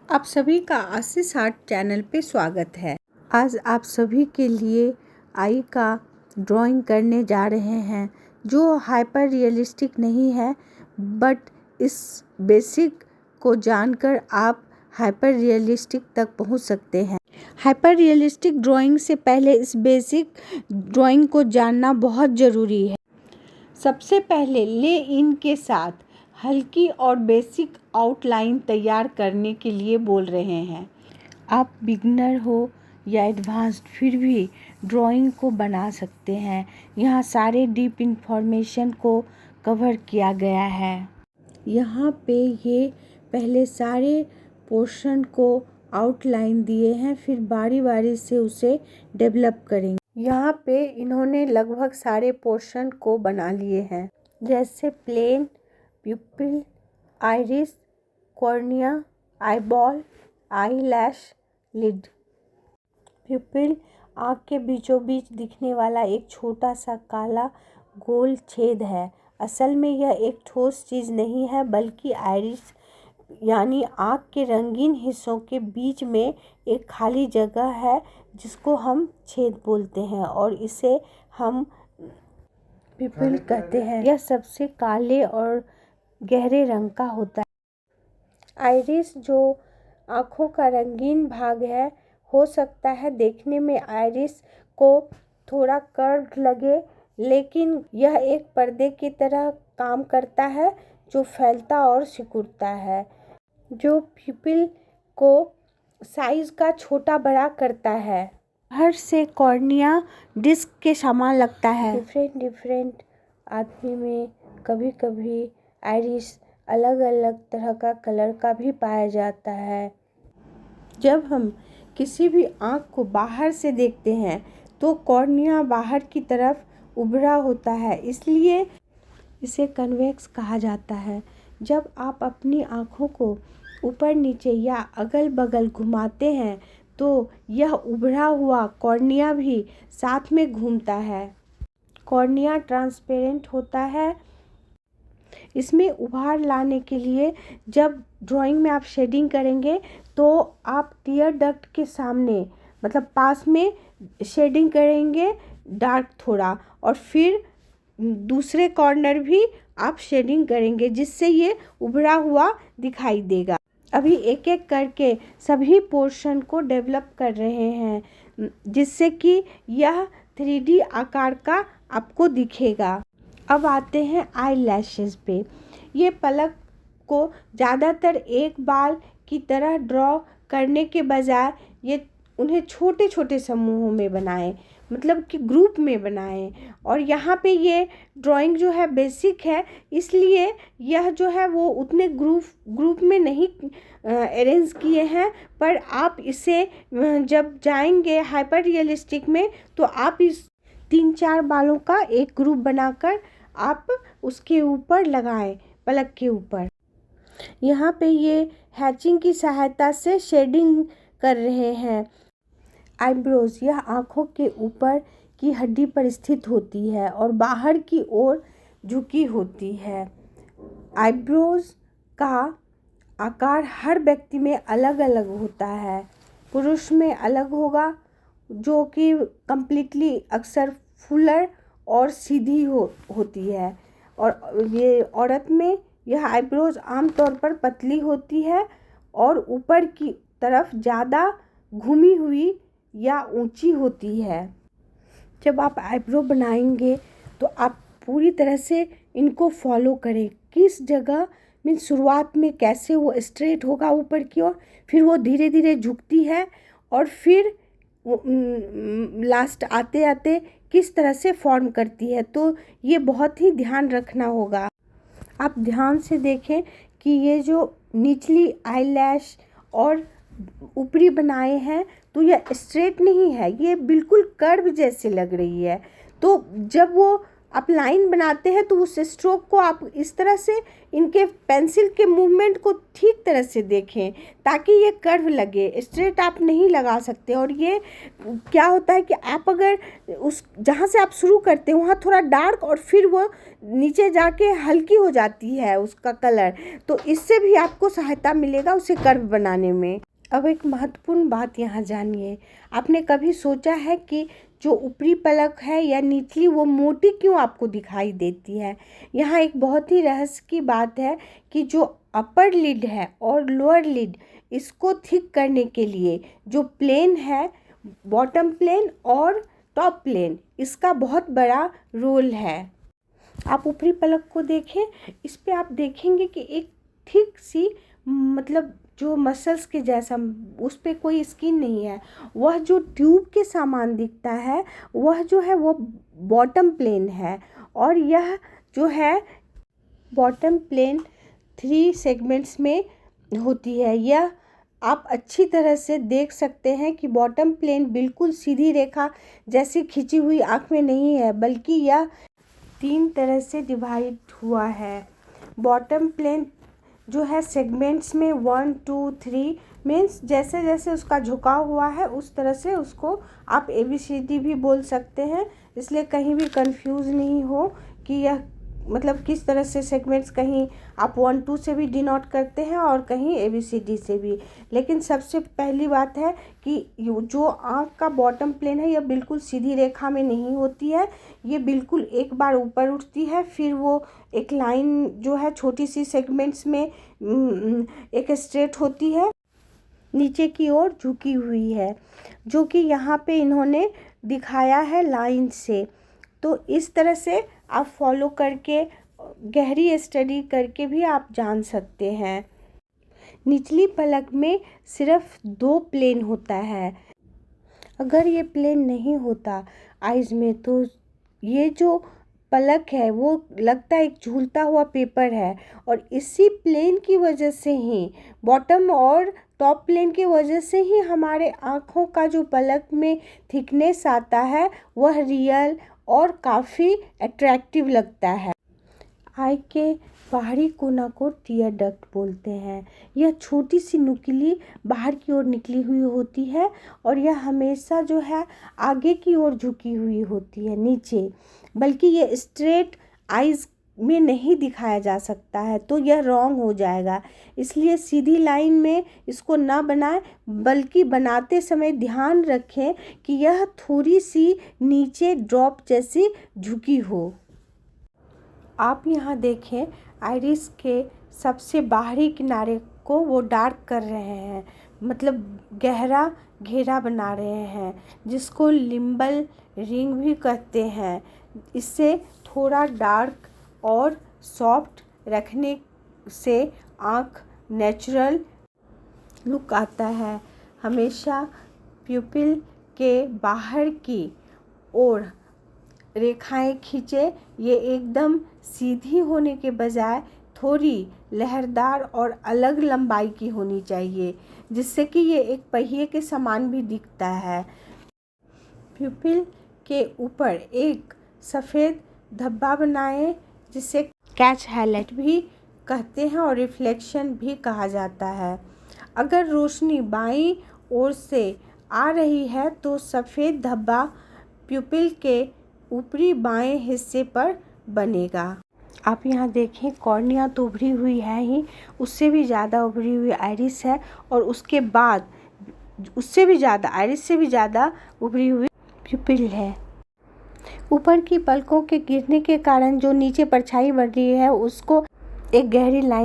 आप सभी का आशीष आर्ट चैनल पे स्वागत है। आज आप सभी के लिए आई का ड्राइंग करने जा रहे हैं जो हाइपर रियलिस्टिक नहीं है, बट इस बेसिक को जानकर आप हाइपर रियलिस्टिक तक पहुंच सकते हैं। हाइपर रियलिस्टिक ड्राइंग से पहले इस बेसिक ड्राइंग को जानना बहुत ज़रूरी है। सबसे पहले ले इन के साथ हल्की और बेसिक आउटलाइन तैयार करने के लिए बोल रहे हैं। आप बिगनर हो या एडवांस्ड, फिर भी ड्राइंग को बना सकते हैं। यहाँ सारे डीप इंफॉर्मेशन को कवर किया गया है। यहाँ पे ये पहले सारे पोर्शन को आउटलाइन दिए हैं, फिर बारी बारी से उसे डेवलप करेंगे। यहाँ पे इन्होंने लगभग सारे पोर्शन को बना लिए हैं, जैसे plane, pupil, iris, cornea, eyeball, eyelash, lid. Pupil आँख के बीचों बीच दिखने वाला एक छोटा सा काला गोल छेद है। असल में यह एक ठोस चीज़ नहीं है, बल्कि आइरिस यानी आँख के रंगीन हिस्सों के बीच में एक खाली जगह है जिसको हम छेद बोलते हैं और इसे हम प्यूपिल कहते हैं। यह सबसे काले और गहरे रंग का होता है। आइरिस जो आँखों का रंगीन भाग है, हो सकता है देखने में आइरिस को थोड़ा कर्व लगे, लेकिन यह एक पर्दे की तरह काम करता है जो फैलता और सिकुड़ता है, जो प्यूपिल को साइज का छोटा बड़ा करता है। बाहर से कॉर्निया डिस्क के समान लगता है। डिफरेंट आदमी में कभी कभी आइरिस अलग अलग तरह का कलर का भी पाया जाता है। जब हम किसी भी आँख को बाहर से देखते हैं तो कॉर्निया बाहर की तरफ उभरा होता है, इसलिए इसे कन्वेक्स कहा जाता है। जब आप अपनी आँखों को ऊपर नीचे या अगल बगल घुमाते हैं तो यह उभरा हुआ कॉर्निया भी साथ में घूमता है। कॉर्निया ट्रांसपेरेंट होता है। इसमें उभार लाने के लिए जब ड्राइंग में आप शेडिंग करेंगे तो आप टीयर डक्ट के सामने मतलब पास में शेडिंग करेंगे डार्क थोड़ा, और फिर दूसरे कॉर्नर भी आप शेडिंग करेंगे जिससे ये उभरा हुआ दिखाई देगा। अभी एक एक करके सभी पोर्शन को डेवलप कर रहे हैं जिससे कि यह 3D आकार का आपको दिखेगा। अब आते हैं आई लैशेस पे। ये पलक को ज़्यादातर एक बाल की तरह ड्रॉ करने के बजाय ये उन्हें छोटे छोटे समूहों में बनाएं, मतलब कि ग्रुप में बनाएं। और यहाँ पे ये ड्राइंग जो है बेसिक है, इसलिए यह जो है वो उतने ग्रुप में नहीं अरेंज किए हैं, पर आप इसे जब जाएंगे हाइपर रियलिस्टिक में तो आप इस 3-4 बालों का एक ग्रुप बनाकर आप उसके ऊपर लगाएं, पलक के ऊपर। यहाँ पे ये हैचिंग की सहायता से शेडिंग कर रहे हैं। आईब्रोज, यह आँखों के ऊपर की हड्डी पर स्थित होती है और बाहर की ओर झुकी होती है। आईब्रोज का आकार हर व्यक्ति में अलग अलग होता है। पुरुष में अलग होगा जो कि कम्प्लीटली अक्सर फुलर और सीधी होती है, और ये औरत में यह आईब्रोज आमतौर पर पतली होती है और ऊपर की तरफ ज़्यादा घूमी हुई या ऊंची होती है। जब आप आईब्रो बनाएंगे तो आप पूरी तरह से इनको फॉलो करें। किस जगह में शुरुआत में कैसे वो स्ट्रेट होगा ऊपर की ओर, फिर वो धीरे धीरे झुकती है और फिर लास्ट आते आते किस तरह से फॉर्म करती है। तो ये बहुत ही ध्यान रखना होगा। आप ध्यान से देखें कि ये जो निचली आईलैश और ऊपरी बनाए हैं तो यह स्ट्रेट नहीं है, ये बिल्कुल कर्व जैसे लग रही है। तो जब वो आप लाइन बनाते हैं तो उस स्ट्रोक को आप इस तरह से इनके पेंसिल के मूवमेंट को ठीक तरह से देखें ताकि ये कर्व लगे। स्ट्रेट आप नहीं लगा सकते। और ये क्या होता है कि आप अगर उस जहाँ से आप शुरू करते हैं वहाँ थोड़ा डार्क और फिर वो नीचे जाके हल्की हो जाती है उसका कलर, तो इससे भी आपको सहायता मिलेगा उसे कर्व बनाने में। अब एक महत्वपूर्ण बात यहाँ जानिए, आपने कभी सोचा है कि जो ऊपरी पलक है या निचली वो मोटी क्यों आपको दिखाई देती है? यहाँ एक बहुत ही रहस्य की बात है कि जो अपर लिड है और लोअर लिड, इसको थिक करने के लिए जो प्लेन है, बॉटम प्लेन और टॉप प्लेन, इसका बहुत बड़ा रोल है। आप ऊपरी पलक को देखें, इस पे आप देखेंगे कि एक थिक सी मतलब जो मसल्स के जैसा, उस पे कोई स्किन नहीं है। वह जो ट्यूब के सामान दिखता है वह जो है वो बॉटम प्लेन है। और यह जो है बॉटम प्लेन 3 सेगमेंट्स में होती है। यह आप अच्छी तरह से देख सकते हैं कि बॉटम प्लेन बिल्कुल सीधी रेखा जैसी खिंची हुई आँख में नहीं है, बल्कि यह 3 तरह से डिवाइड हुआ है। बॉटम प्लेन जो है सेगमेंट्स में 1 2 3 मीन्स जैसे जैसे उसका झुकाव हुआ है उस तरह से उसको आप ABCD भी बोल सकते हैं। इसलिए कहीं भी कंफ्यूज नहीं हो कि यह मतलब किस तरह से सेगमेंट्स, कहीं आप 1 2 से भी डिनोट करते हैं और कहीं ABCD से भी। लेकिन सबसे पहली बात है कि जो आँख का बॉटम प्लेन है यह बिल्कुल सीधी रेखा में नहीं होती है। ये बिल्कुल एक बार ऊपर उठती है, फिर वो एक लाइन जो है छोटी सी सेगमेंट्स में एक स्ट्रेट होती है, नीचे की ओर झुकी हुई है, जो कि यहाँ पे इन्होंने दिखाया है लाइन से। तो इस तरह से आप फॉलो करके गहरी स्टडी करके भी आप जान सकते हैं। निचली पलक में सिर्फ 2 प्लेन होता है। अगर ये प्लेन नहीं होता आइज़ में तो ये जो पलक है वो लगता है एक झूलता हुआ पेपर है। और इसी प्लेन की वजह से ही, बॉटम और टॉप प्लेन की वजह से ही हमारे आँखों का जो पलक में थिकनेस आता है वह रियल और काफ़ी अट्रैक्टिव लगता है। आई के बाहरी कोना को टीयर डक्ट बोलते हैं। यह छोटी सी नुकीली बाहर की ओर निकली हुई होती है और यह हमेशा जो है आगे की ओर झुकी हुई होती है नीचे, बल्कि ये स्ट्रेट आइज़ में नहीं दिखाया जा सकता है, तो यह रॉन्ग हो जाएगा। इसलिए सीधी लाइन में इसको ना बनाएं, बल्कि बनाते समय ध्यान रखें कि यह थोड़ी सी नीचे ड्रॉप जैसी झुकी हो। आप यहाँ देखें, आइरिस के सबसे बाहरी किनारे को वो डार्क कर रहे हैं, मतलब गहरा घेरा बना रहे हैं, जिसको लिम्बल रिंग भी कहते हैं। इससे थोड़ा डार्क और सॉफ्ट रखने से आँख नेचुरल लुक आता है। हमेशा प्यूपिल के बाहर की ओर रेखाएं खींचे। ये एकदम सीधी होने के बजाय थोड़ी लहरदार और अलग लंबाई की होनी चाहिए, जिससे कि ये एक पहिए के समान भी दिखता है। प्यूपिल के ऊपर एक सफ़ेद धब्बा बनाएं, जिसे कैच हाईलाइट भी कहते हैं और रिफ्लेक्शन भी कहा जाता है। अगर रोशनी बाईं ओर से आ रही है तो सफ़ेद धब्बा प्यूपिल के ऊपरी बाएं हिस्से पर बनेगा। आप यहाँ देखें, कॉर्निया तो उभरी हुई है ही, उससे भी ज़्यादा उभरी हुई आइरिस है, और उसके बाद उससे भी ज़्यादा, आइरिस से भी ज़्यादा उभरी हुई प्यूपिल है। ऊपर की पलकों के गिरने के कारण जो नीचे परछाई बन रही है उसको एक गहरी लाइन